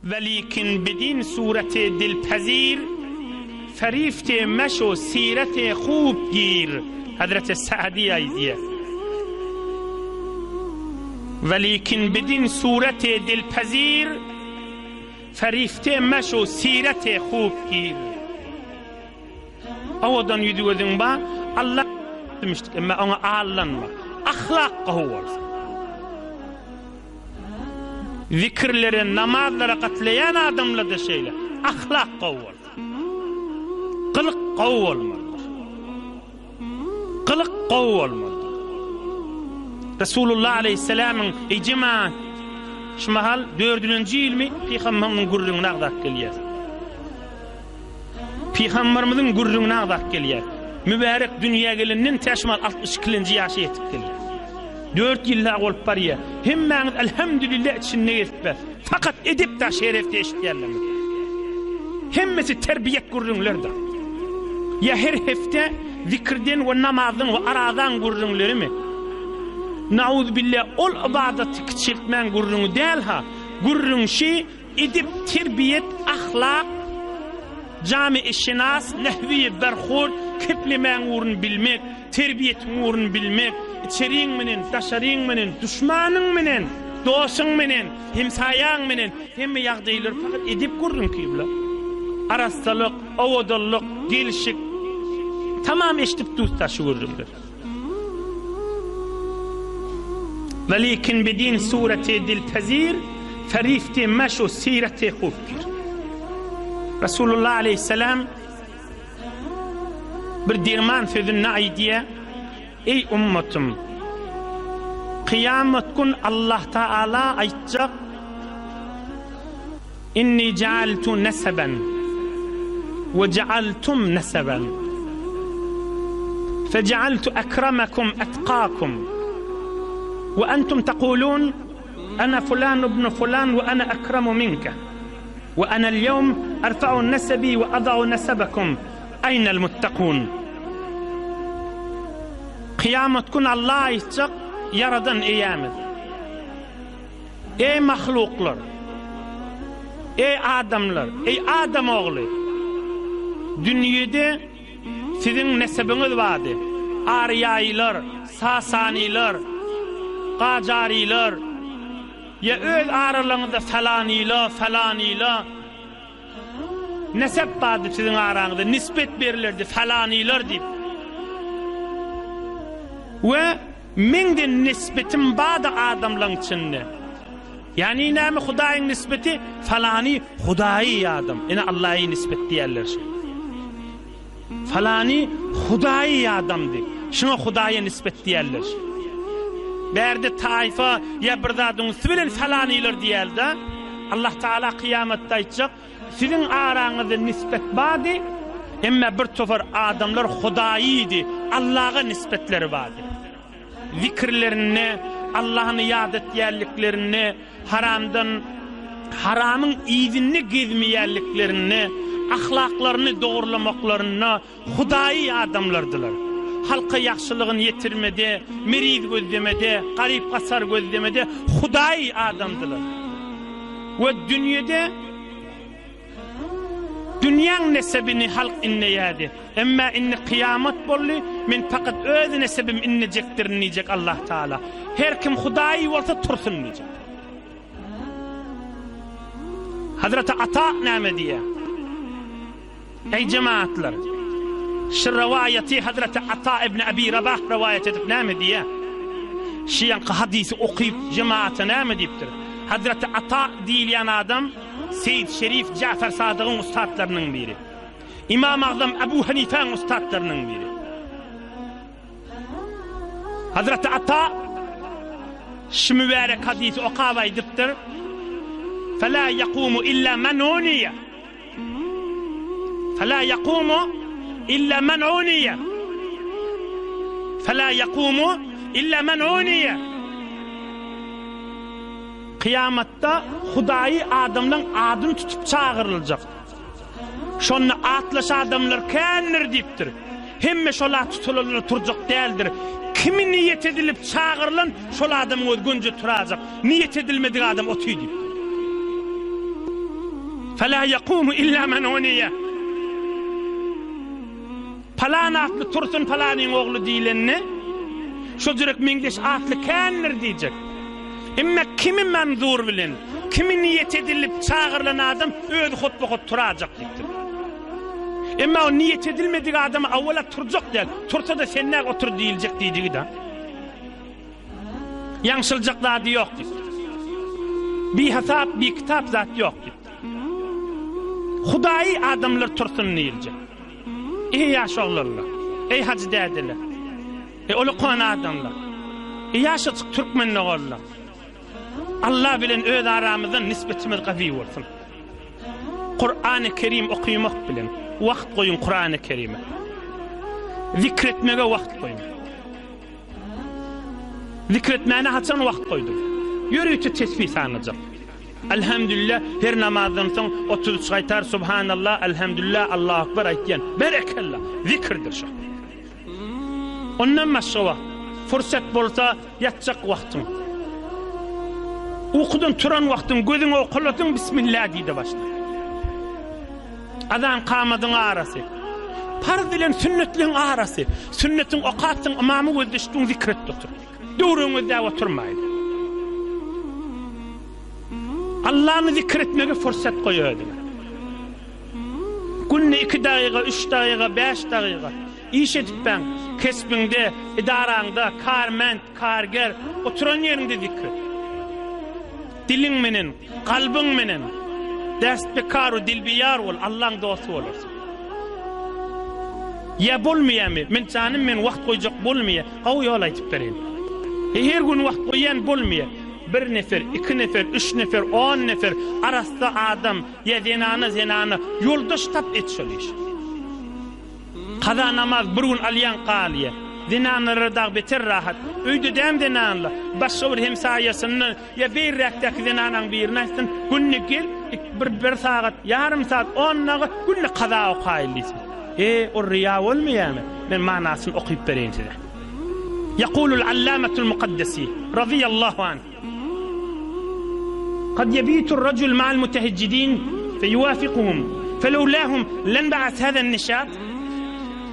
Velikin bedin sureti dilpezir, ferifte meşo sirete khub gir. Hazreti Sa'di aydiye. Velikin bedin sureti dilpezir, ferifte meşo sirete khub gir. Avadan yüdüğüdün ba Allah demiştik ama ona ağırlanma. Ahlak kahur. Zikirleri, namazlara katlayan adamla da şeyler. Ahlak kahur. Kılık kahur olmalıdır. Kılık kahur olmalıdır. Resulullah Aleyhisselam'ın icma şmahal 4. ilmi Peygamber'in gurruna ağdak geliyor. Peygamberimizin gurruna ağdak geliyor. Mübarek dünya gelinin teşmal 62. yaşı yetip geliyor. 4 yıllar olup bariye. Hemmeniz elhamdülillah içinde yetip. Fakat edip de şerefte eşitlerler. Hemmesi terbiyet gurrunlar da. Ya her hefte zikirden ve namazdan ve aradan gurrunları mı? Nauzubillah ol ibadeti küçültmen gurrunu değil ha. Gurrun şey edip terbiyet, ahlak, cami-i şinas, nehvi berhur, kiplimen uğrunu bilmek, terbiyet uğrunu bilmek, içeriğin minin, daşarın minin, düşmanın minin, dostun minin, hemsayan minin, hemme yağdaylar fakat edip gurrun kıyıbla. Arastalık, avadallık, gelişik, tamam eşitip tustaşı gurrundur. Velikin bedin sureti dilpezir, ferifte meşo sirete khufkir. Resulullah Aleyhisselam bir dirman sözünü aydiye, ey ummetim, kıyamet gün Allah Teala aytacak, inni cealtu neseben ve cealtum neseben fecealtu ekremakum etqakum وأنتم تقولون أنا فلان ابن فلان وأنا أكرم منك وأنا اليوم أرفع نسبي وأضع نسبكم أين المتقون قيامة كن الله يتق yaradan eyyamız. Ey mahluklar, ey adamlar, ey adam oğlu, dünyada sizin nesebiniz vardı. Aryailer, Sasaniler, Qacariler, ya öz aralarınızda falaniler, nesep vardı sizin aranızda, nispet verilirdi falaniler deyip. Ve menden nisbetim bağdı adamların içinde. Yani inami Hudayın nispeti falani Hudayi adam. Yine Allah'ı nispet diyerler şey. Falani Hudayi adamdı. Şuna Hudayı nispet diyerler şey. Berde taifa ya birdadın sivilin falaniler diyerdi. Allah Teala kıyamette aytacak. Sizin aranızda nispet bağdı. Ama bir tofar adamlar Hudayi'ydi. Allah'a nispetleri vardı. Zikirlerini, Allah'ın yad etyerliklerini, haramın izinini gezmeyerliklerini, ahlaklarını doğrulamaklarını Hudayi adamlardılar. Halka yaxşılığını yetirmedi, meriz gözlemedi, garip kasar gözlemedi, Hudayi adamdılar. Ve dünyada dünyanın nesebini halk inneyadi. Emma inni kıyamet bolli, men fakat öz nesebim innecektir diyecek Allah Teala. Her kim Hudayi olsa tursun diyecek. Hazreti Ata name diye. Ey cemaatler, şu rivayeti Hazreti Ata ibn Abi Rabah rivayet edip name diye. Şiyan hadisi okuyup cemaate name deyiptir. Hazreti Ata diyen adam Seyyid Şerif Cafer Sadık'ın ustadlarının biri. İmam-ı Azam Ebu Hanife'nin ustadlarının biri. Hazreti Ata şu mübarek hadisi okavaydıptır. فَلَا يَقُومُ إِلَّا مَنْعُونِيَ فَلَا يَقُومُ إِلَّا مَنْعُونِيَ فَلَا يَقُومُ إِلَّا مَنْعُونِيَ Kıyamette Hudayi adamdan adını tutup çağırılacak. Şonunu atlaş adamlar kendir deyiptir. Hemme şola tutulurlar turacak değildir. Kimi niyet edilip çağırılan şola adam o günce turacak. Niyet edilmedik adam otuy deyiptir. فلا يقوم إلا من ونية. Palan atlı tursun palanın oğlu diýlenni. Şo jürek meňdeş atly kändir diýjek. Emma kimi manzur bilen, kimi niyet edilip çağırılan adam öz hutba turacak diýdir. Emma o niyet edilmedik adam awala turjak diýil. Tursa da senne otur diýiljek diýdigi da. Ýaňşyljak zady ýok diýdir. Bir hasap, bir kitap zat ýok diýdir. Hudaý adamlar tursun diýiljek. Ey yaşallarlar, ey hacı dädiler, olu qan adamlar, yaşyk türkmenler bollar. Allah bilen öz aramyzda nisbetimiz gawy bolsun. Kur'an-ı Kerim okuýmak bilen wagt goýun Kur'an-ı Kerim'e. Zikretmege wagt goýun. Zikretmäne haçan wagt goýdum. Ýürüýte tesbih sanajak. Elhamdülillah her namazdan soň 30 gaýtar subhanallah elhamdülillah Allahu ekber aýtýan. Berekallah zikirdir şo. Ondan maşşawa fursat bolsa ýatjak wagtyň. Ukudun turan wagtyň gözüňe okulatyn bismillah diýdi başla. Azan qamadyň arasy. Farz bilen sünnetliň arasy. Sünnetiň okatyň imamy gözdeşdiň zikret tutur. Döwrüňizde oturmaýdy. Allah'ını zikretmege fırsat koyuyordu. Günne 2 daqiqa, 3 daqiqa, 5 daqiqa. İş edip ben kesbinde, idaranda, karment, karger, oturan yerinde zikret. Dilin menen, kalbin menen, dest bekaru, dil biyar ol, Allah'ın dostu olursun. Ya bolmaya mi? Men canım men vakt koyacak bolmaya. Hav yol aytıp verin. Her gün vakt koyan bolmaya. Bir nefer, 2 nefer, 3 nefer, 10 nefer arasında adam ya zenana yoldaş tap etşoliş. Kaza namaz bir gün alyan qaliye. Zenanları da beter rahat. Öýde dem zenanla. Başşawr hemsayasını ya bir rektaki zenanan birine etsin. Günni gel bir saat, yarım saat, 10 nağı günni kaza okaylisin. O riya olmayamı? Ben manasını okuyup vereyim size. يقول العلامة المقدسي رضي الله عنه قد يبيت الرجل مع المتهجدين فيوافقهم فلولاهم لانبعث هذا النشاط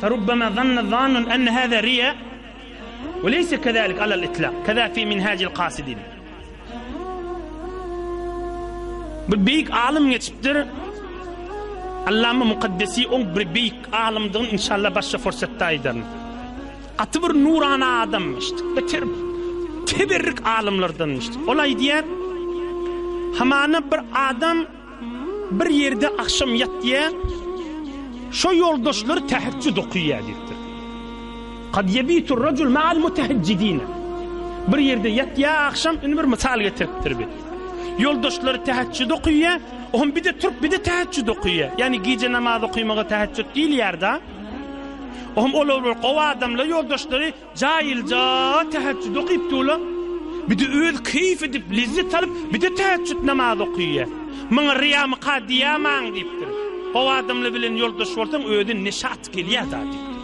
فربما ظن الظان أن هذا رياء وليس كذلك على الإطلاق كذا في منهاج القاصدين. بيك عالم يتشبتر Allama Mukaddesi on bir büyük alimdin inşallah başka fırsatda aydın. Atı bir nurana adammıştı. Teberrik alimlerdenmişti. Olay diyer, hamana bir adam bir yerde akşam yat diye şu yoldaşları teheccüd okuyuyordur. Kad yebitur racul ma'al muteheccidine. Bir yerde yat diye akşam bir misal getirtir bir. Yoldaşları teheccüd okuyuyor. Oğlum bir de Türk bir de teheccüd okuyor. Yani gece namaz okuymağa teheccüd değil yerde. Oğlum olur kova adamla yoldaşları cahilce teheccüd okuyup diyorlar. Bir de öz keyif edip lezzet alıp bir de teheccüd namaz okuyor. Bana riyamı kadiyamam deyiptir. Kova adamla bilen yoldaş olsan öyle neşat geliyor da deyiptir.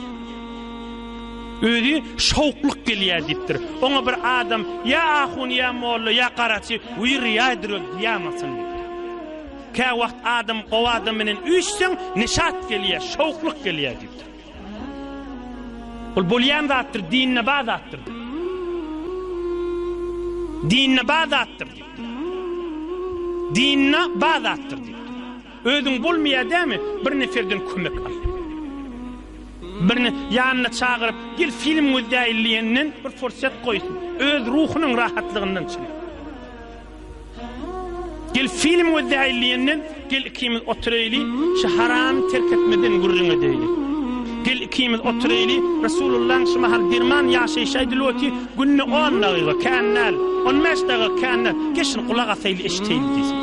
Öyle şaukluk geliyor deyiptir. Ona bir adam ya ahun ya moğlu ya karaçı uyu riyadır diyamasın deyiptir. Ka vakt adam kova adamının üçsen neşat geliyor, şaukluk geliyor deyiptir. Ol bolyan da attır, dinine bağda attır. Dinine bağda attır deyiptir. Dinine bağda attır deyiptir. Özün bulmaya değil mi? Bir neferden kömek al. Birini yanına çağırıp gel film müddəilliğinden bir fırsat koysun. Öz ruhunun rahatlığından çıkıyor. Gel film müddəilliğinden gel ikimiz oturaylı şu haram terk etmeden gurruna değil. Gel ikimiz oturaylı Resulullah'ın şu mahal dirman yaşayışaydı loti günne 10 daqiqa kannal 15 daqiqa kannal geçin kulak asaylı eşteyli deysin.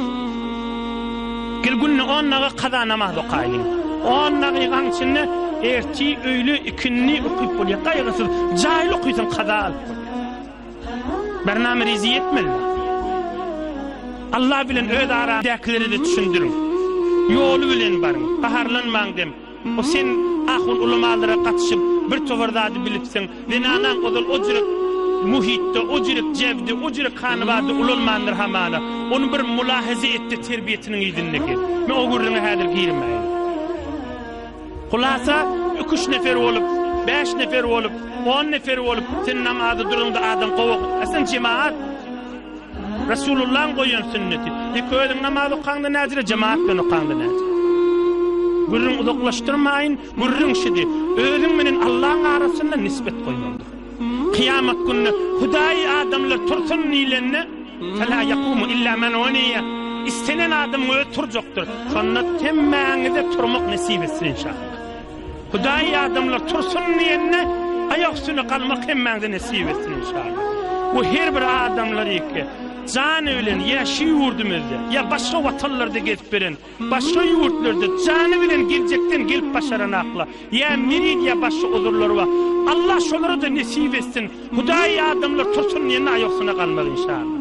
Gel günne 10 daqiqa qada namaz oqaylın. 10 daqiqanın içinde erti öyle ikinni okuyup oluyor. Kaygısız cahil okuysan qada alıp. Bername rezi etmeli. Allah bilen öz aradakileri de düşündürün. Yolu bilen barın. Qaharlanman dem. O sen ahun ulamalara katışıp bir tovardadı bilipsin. Zenanan odul o cürek muhitte, o jirik jevdi, o jirik kanıbardı ululmandır hamana. Onu bir mulahaza etti terbiyetinin idinleki. Men o gurruna hadir girmeyin. Kulasa 3 nefer olup, 5 nefer olup, 10 nefer olup, sen namazı durumda adam kovuk. Aslında cemaat, Resulullah'ın koyun sünneti. Köydün namazı okandı nazire, cemaatlen okandı nazire. Gurrun uzaklaştırmayın, gurrun şidi. Özün menen Allah'ın arasında nispet koymalıdır. Kıyamet günü Hudayi adamlar tursun nilenne fela yakumu illa men vaniye. İstenen adam öyle turcuktur. Sonra temmenide turmak nasip etsin inşallah. Hudayi adamlar tursun nilenne ayak üstüne kalmak temmenide nasip etsin inşallah. Bu her bir adamlar ki canı ölen ya şu yurdumuzda ya başka vatanlarda gezip veren, başka yurtlarda canı bilen gelecekten gelip başaran akla ya mirid ya başka uzurlar var. Allah şoları da nasip etsin. Hudayi adamlar tursun yerine ayaksına kalmalı inşallah.